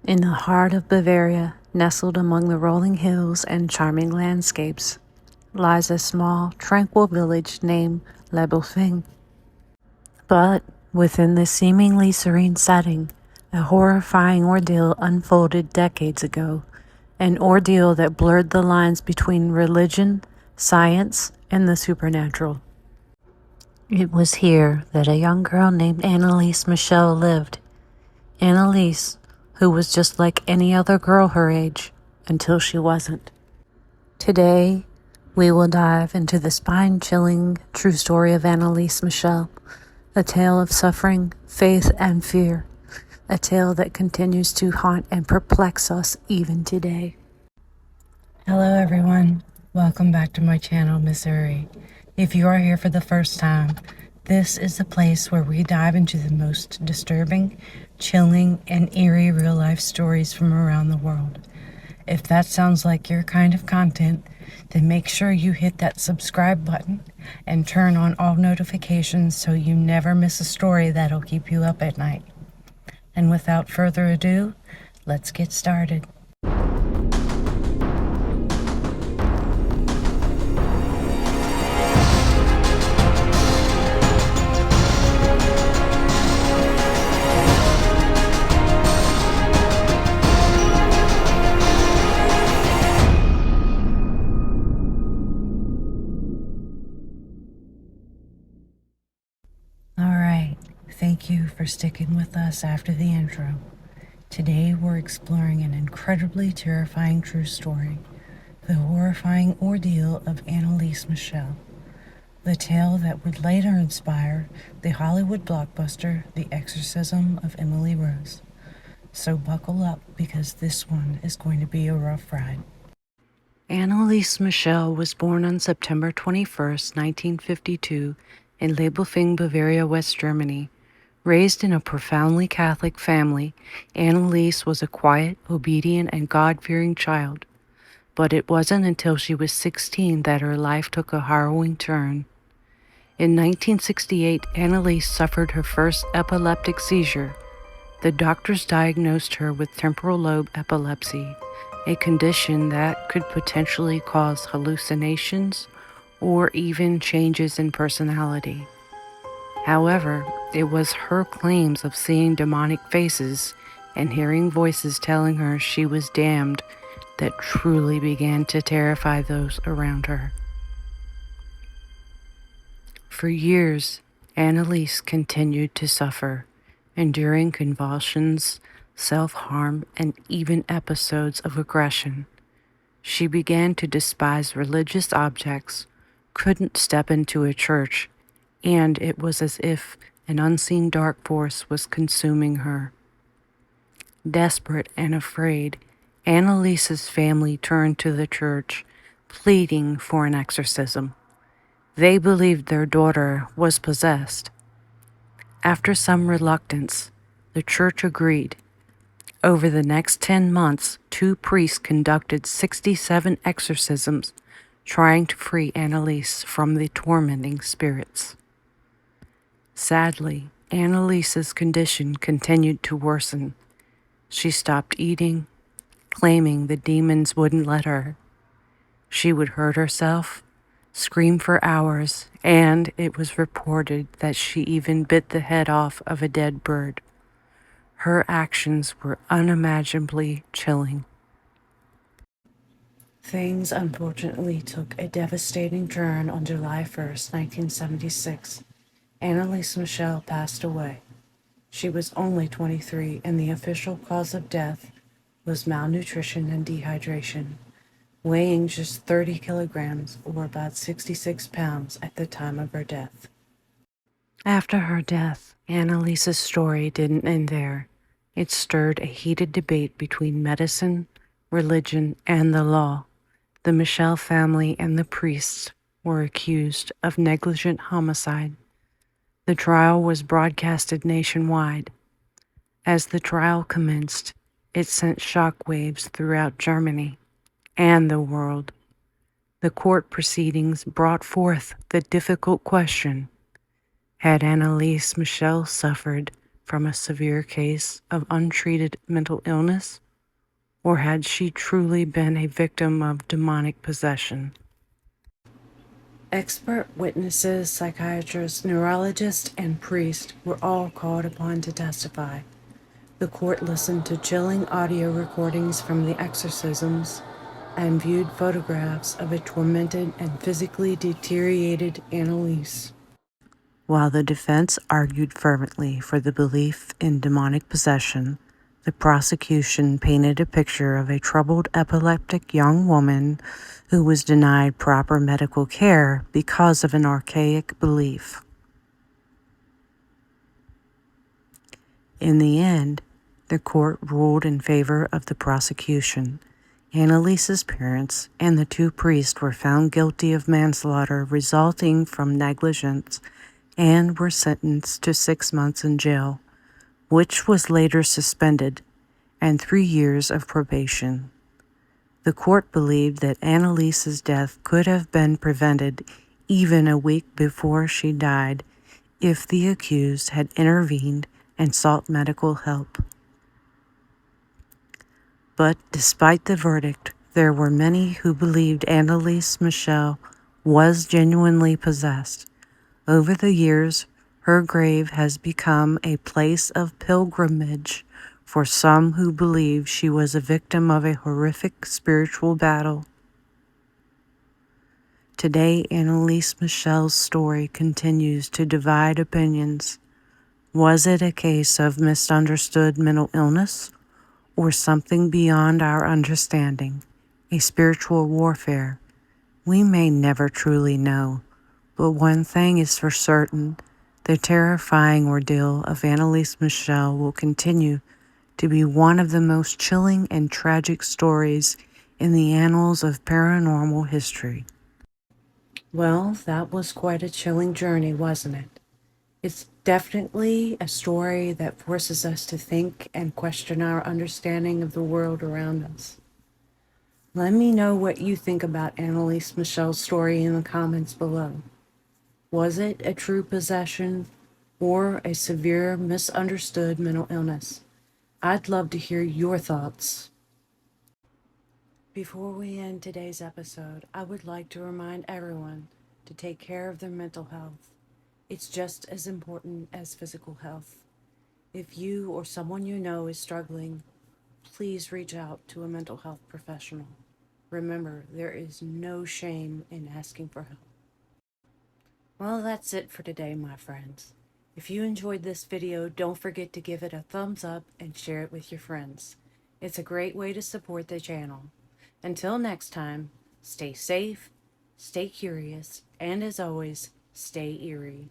In the heart of Bavaria, nestled among the rolling hills and charming landscapes, lies a small, tranquil village named Lebelfing. But within this seemingly serene setting, a horrifying ordeal unfolded decades ago, an ordeal that blurred the lines between religion, science, and the supernatural. It was here that a young girl named Annaliese Michel lived. Annaliese, who was just like any other girl her age, until she wasn't. Today, we will dive into the spine-chilling true story of Annaliese Michel, a tale of suffering, faith, and fear, a tale that continues to haunt and perplex us even today. Hello everyone, welcome back to my channel, Missouri. If you are here for the first time, this is the place where we dive into the most disturbing, chilling, and eerie real-life stories from around the world. If that sounds like your kind of content, then make sure you hit that subscribe button and turn on all notifications so you never miss a story that'll keep you up at night. And without further ado, let's get started. Thank you for sticking with us after the intro. Today we're exploring an incredibly terrifying true story, the horrifying ordeal of Annaliese Michel, the tale that would later inspire the Hollywood blockbuster The Exorcism of Emily Rose. So buckle up because this one is going to be a rough ride. Annaliese Michel was born on September 21st, 1952 in Lebelfing, Bavaria, West Germany. Raised in a profoundly Catholic family, Annaliese was a quiet, obedient, and God-fearing child. But it wasn't until she was 16 that her life took a harrowing turn. In 1968, Annaliese suffered her first epileptic seizure. The doctors diagnosed her with temporal lobe epilepsy, a condition that could potentially cause hallucinations or even changes in personality. However, it was her claims of seeing demonic faces and hearing voices telling her she was damned that truly began to terrify those around her. For years, Annaliese continued to suffer, enduring convulsions, self-harm, and even episodes of aggression. She began to despise religious objects, couldn't step into a church, and it was as if an unseen dark force was consuming her. Desperate and afraid, Annaliese's family turned to the church, pleading for an exorcism. They believed their daughter was possessed. After some reluctance, the church agreed. Over the next 10 months, 2 priests conducted 67 exorcisms, trying to free Annaliese from the tormenting spirits. Sadly, Annaliese's condition continued to worsen. She stopped eating, claiming the demons wouldn't let her. She would hurt herself, scream for hours, and it was reported that she even bit the head off of a dead bird. Her actions were unimaginably chilling. Things unfortunately took a devastating turn on July 1st, 1976. Annaliese Michel passed away. She was only 23, and the official cause of death was malnutrition and dehydration, weighing just 30 kilograms or about 66 pounds at the time of her death. After her death, Annaliese's story didn't end there. It stirred a heated debate between medicine, religion, and the law. The Michel family and the priests were accused of negligent homicide. The trial was broadcasted nationwide. As the trial commenced, it sent shockwaves throughout Germany and the world. The court proceedings brought forth the difficult question: had Annaliese Michel suffered from a severe case of untreated mental illness, or had she truly been a victim of demonic possession? Expert witnesses, psychiatrists, neurologists, and priests were all called upon to testify. The court listened to chilling audio recordings from the exorcisms and viewed photographs of a tormented and physically deteriorated Annaliese. While the defense argued fervently for the belief in demonic possession, the prosecution painted a picture of a troubled epileptic young woman who was denied proper medical care because of an archaic belief. In the end, the court ruled in favor of the prosecution. Annaliese's parents and the two priests were found guilty of manslaughter resulting from negligence and were sentenced to 6 months in jail, which was later suspended, and 3 years of probation. The court believed that Annaliese's death could have been prevented even a week before she died if the accused had intervened and sought medical help. But despite the verdict, there were many who believed Annaliese Michel was genuinely possessed. Over the years, her grave has become a place of pilgrimage for some who believe she was a victim of a horrific spiritual battle. Today, Annaliese Michel's story continues to divide opinions. Was it a case of misunderstood mental illness, or something beyond our understanding, a spiritual warfare? We may never truly know, but one thing is for certain: the terrifying ordeal of Annaliese Michel will continue to be one of the most chilling and tragic stories in the annals of paranormal history. Well, that was quite a chilling journey, wasn't it? It's definitely a story that forces us to think and question our understanding of the world around us. Let me know what you think about Annalise Michel's story in the comments below. Was it a true possession or a severe misunderstood mental illness? I'd love to hear your thoughts. Before we end today's episode, I would like to remind everyone to take care of their mental health. It's just as important as physical health. If you or someone you know is struggling, please reach out to a mental health professional. Remember, there is no shame in asking for help. Well, that's it for today, my friends. If you enjoyed this video, don't forget to give it a thumbs up and share it with your friends. It's a great way to support the channel. Until next time, stay safe, stay curious, and as always, stay eerie.